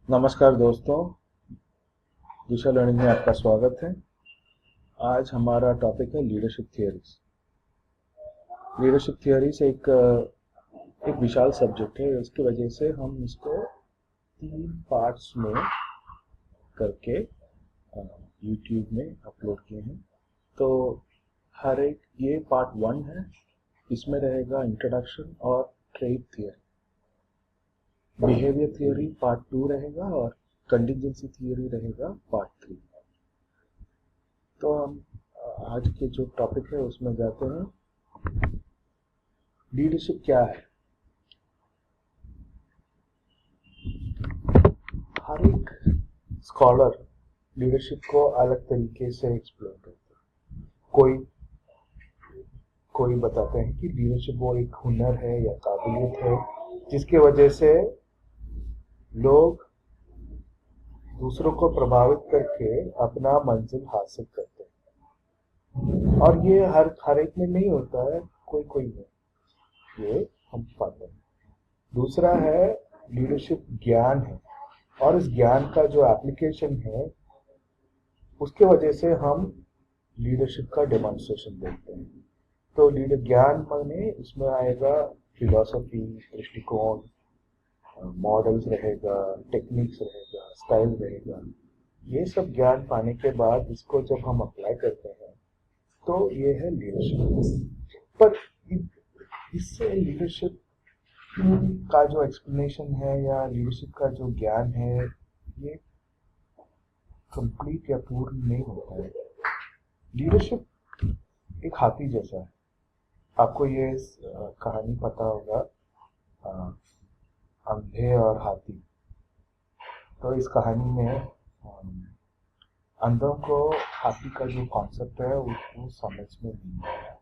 नमस्कार दोस्तों, दिशा लर्निंग में आपका स्वागत है। आज हमारा टॉपिक है लीडरशिप थियरीज। लीडरशिप थियरीज एक विशाल सब्जेक्ट है। इसकी वजह से हम इसको 3 पार्ट्स में करके यूट्यूब में अपलोड किए हैं। तो हर एक ये पार्ट 1 है। इसमें रहेगा इंट्रोडक्शन और trade theory. Behaviour theory part 2 रहेगा और कंटिजेंसी थियरी रहेगा पार्ट 3। तो हम आज के जो टॉपिक है उसमें जाते हैं। लीडरशिप क्या है? हर एक स्कॉलर लीडरशिप को अलग तरीके से एक्सप्लोर करता है। कोई कोई बताते हैं कि लीडरशिप वो एक हुनर है या काबिलियत है जिसकी वजह से लोग दूसरों को प्रभावित करके अपना मंजिल हासिल करते हैं। और ये हर एक में नहीं होता है, कोई कोई में ये हम पाते हैं। दूसरा है लीडरशिप ज्ञान है, और इस ज्ञान का जो एप्लीकेशन है उसके वजह से हम लीडरशिप का डेमोन्स्ट्रेशन देखते हैं। तो लीडर ज्ञान माने इसमें आएगा फिलॉसफी, दृष्टिकोण, मॉडल्स रहेगा, टेक्निक्स रहेगा, स्टाइल रहेगा। ये सब ज्ञान पाने के बाद इसको जब हम अप्लाई करते हैं तो ये है लीडरशिप। पर इससे लीडरशिप का जो एक्सप्लेनेशन है या लीडरशिप का जो ज्ञान है ये कंप्लीट या पूर्ण नहीं होता है। लीडरशिप एक हाथी जैसा है। आपको ये कहानी पता होगा, अ, अंधे और हाथी। तो इस कहानी में अंधों को हाथी का जो कॉन्सेप्ट है उसको समझ में नहीं आया।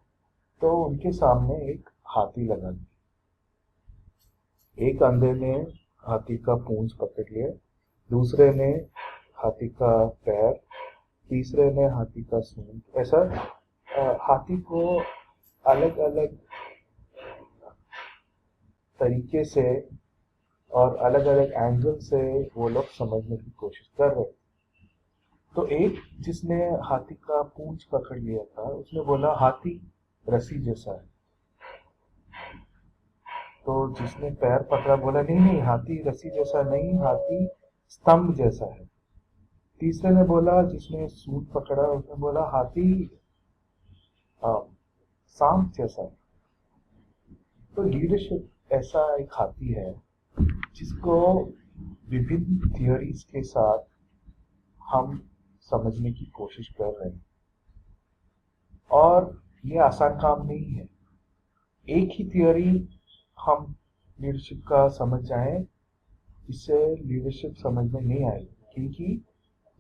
तो उनके सामने एक हाथी लगा दिया। एक अंधे ने हाथी का पूंछ पकड़ लिया, दूसरे ने हाथी का पैर, तीसरे ने हाथी का सूंड। ऐसा हाथी को अलग अलग तरीके से और अलग अलग एंगल से वो लोग समझने की कोशिश कर रहे थे। तो एक जिसने हाथी का पूंछ पकड़ लिया था उसने बोला हाथी रस्सी जैसा है। तो जिसने पैर पकड़ा बोला नहीं नहीं, हाथी रस्सी जैसा नहीं, हाथी स्तंभ जैसा है। तीसरे ने बोला, जिसने सूंड पकड़ा उसने बोला हाथी सांप जैसा है। तो लीडरशिप ऐसा एक हाथी है जिसको विभिन्न थियोरीज के साथ हम समझने की कोशिश कर रहे हैं। और ये आसान काम नहीं है। एक ही थियोरी हम लीडरशिप का समझ जाएं, इससे लीडरशिप समझ में नहीं आएगी। क्योंकि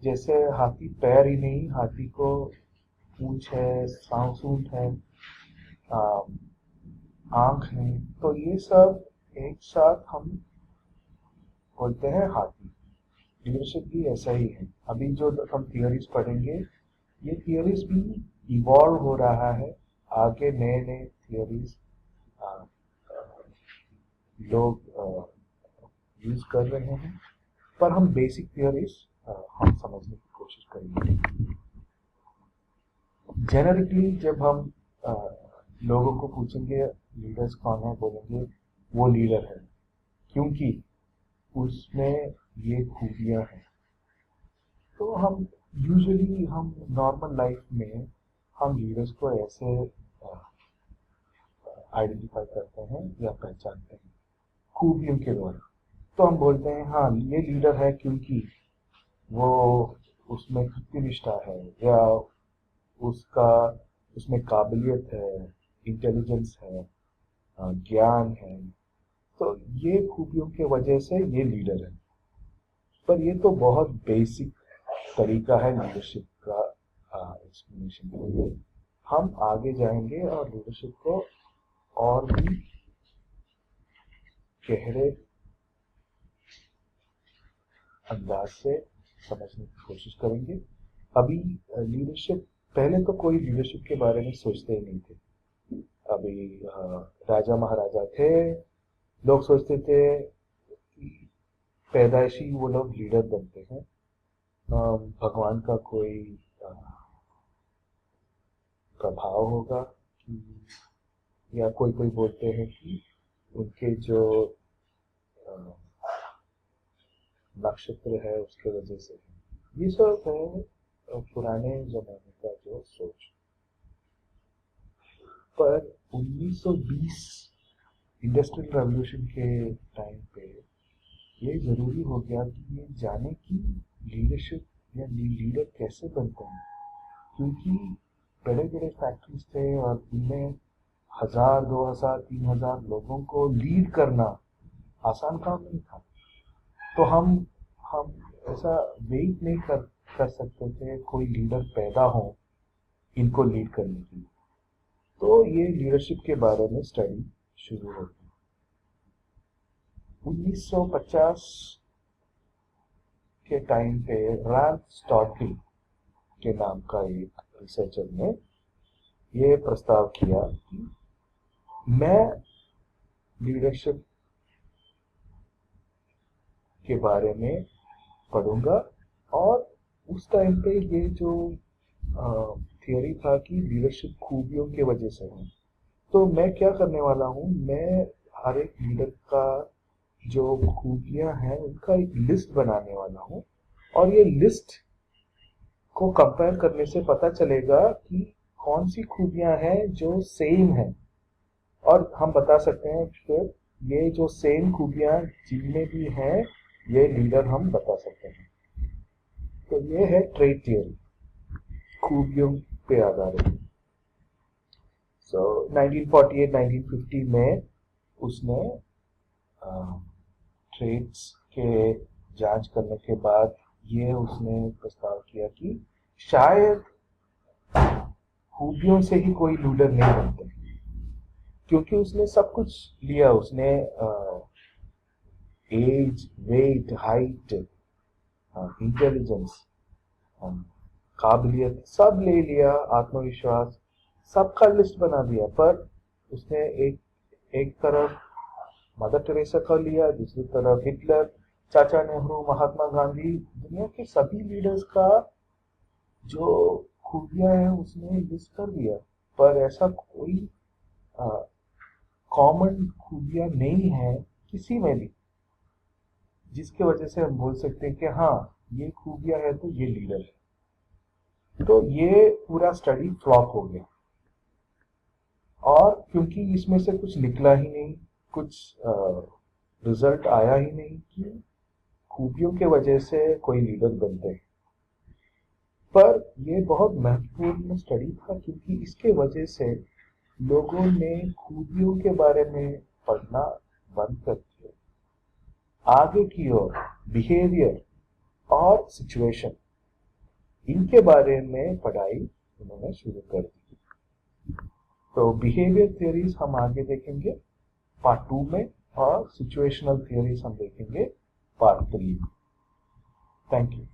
जैसे हाथी पैर ही नहीं, हाथी को पूंछ है, सूंड है, आंख है। तो ये सब एक साथ हम बोलते हैं हाथी। लीडरशिप भी ऐसा ही है। अभी जो हम थियोरीज पढ़ेंगे ये थियोरीज भी इवॉल्व हो रहा है। आगे नए नए थियोरीज लोग यूज कर रहे हैं। पर हम बेसिक थियोरीज हम समझने की कोशिश करेंगे। जेनरिकली जब हम लोगों को पूछेंगे लीडर्स कौन है, बोलेंगे वो लीडर है क्योंकि उसमें ये खूबियां हैं। तो हम यूजुअली हम नॉर्मल लाइफ में हम लीडर्स को ऐसे आइडेंटिफाई करते हैं या पहचानते हैं खूबियों के द्वारा। तो हम बोलते हैं हाँ ये लीडर है क्योंकि वो उसमें कृत्यनिष्ठा है, या उसका उसमें काबिलियत है, इंटेलिजेंस है, ज्ञान है। तो ये खूबियों के वजह से ये लीडर है। पर ये तो बहुत बेसिक तरीका है लीडरशिप का एक्सप्लेनेशन के लिए। हम आगे जाएंगे और लीडरशिप को और भी गहरे अंदाज से समझने की कोशिश करेंगे। अभी लीडरशिप, पहले तो कोई लीडरशिप के बारे में सोचते ही नहीं थे। अभी राजा महाराजा थे, लोग सोचते थे कि पैदाइशी वो लोग लीडर बनते हैं। भगवान का कोई प्रभाव होगा कि, या कोई कोई बोलते हैं कि उनके जो नक्षत्र है उसके वजह से। ये सब है पुराने जमाने का जो सोच। पर 1920 इंडस्ट्रियल रेवोल्यूशन के टाइम पे ये जरूरी हो गया कि ये जाने कि लीडरशिप या लीडर कैसे बनते हैं, क्योंकि बड़े बड़े फैक्ट्रीज थे और उनमें 1000, 2000, 3000 लोगों को लीड करना आसान काम नहीं था। तो हम ऐसा वेट नहीं कर सकते थे कोई लीडर पैदा हो इनको लीड करने के लिए। तो ये लीडरशिप के बारे में स्टडी शुरू होती। 1950 के टाइम पे रैल्फ स्टॉडविल के नाम का एक रिसर्चर ने ये प्रस्ताव किया कि मैं लीडरशिप के बारे में पढ़ूंगा। और उस टाइम पे ये जो थियोरी था कि लीडरशिप खूबियों की वजह से है। तो मैं क्या करने वाला हूँ, मैं हर एक लीडर का जो खूबियां हैं उनका एक लिस्ट बनाने वाला हूँ, और ये लिस्ट को कंपेयर करने से पता चलेगा कि कौन सी खूबियां हैं जो सेम है, और हम बता सकते हैं फिर ये जो सेम खूबियां जिनमें भी हैं ये लीडर हम बता सकते हैं। तो ये है ट्रेट थियरी, खूबियों पे आधारित। सो 1948-1950 में उसने ट्रेड्स के जांच करने के बाद ये उसने प्रस्ताव किया कि शायद खूबियों से ही कोई लीडर नहीं बनते, क्योंकि उसने सब कुछ लिया। उसने एज, वेट, हाइट, इंटेलिजेंस, काबिलियत सब ले लिया, आत्मविश्वास सबका लिस्ट बना दिया। पर उसने एक तरफ मदर टेरेसा का लिया, दूसरी तरफ हिटलर, चाचा नेहरू, महात्मा गांधी, दुनिया के सभी लीडर्स का जो खूबियां हैं उसने लिस्ट कर दिया। पर ऐसा कोई कॉमन खूबियां नहीं है किसी में भी जिसके वजह से हम बोल सकते हैं कि हाँ ये खूबियां है तो ये लीडर है। तो ये पूरा स्टडी फ्लॉप हो गया, और क्योंकि इसमें से कुछ निकला ही नहीं, कुछ रिजल्ट आया ही नहीं कि खूबियों के वजह से कोई लीडर बनते हैं। पर ये बहुत महत्वपूर्ण स्टडी था, क्योंकि इसके वजह से लोगों ने खूबियों के बारे में पढ़ना बंद कर दिया, आगे की ओर बिहेवियर और सिचुएशन इनके बारे में पढ़ाई उन्होंने शुरू कर दी। तो बिहेवियर थ्योरीज हम आगे देखेंगे पार्ट 2 में, और सिचुएशनल थ्योरीज हम देखेंगे पार्ट 3 में। Thank you.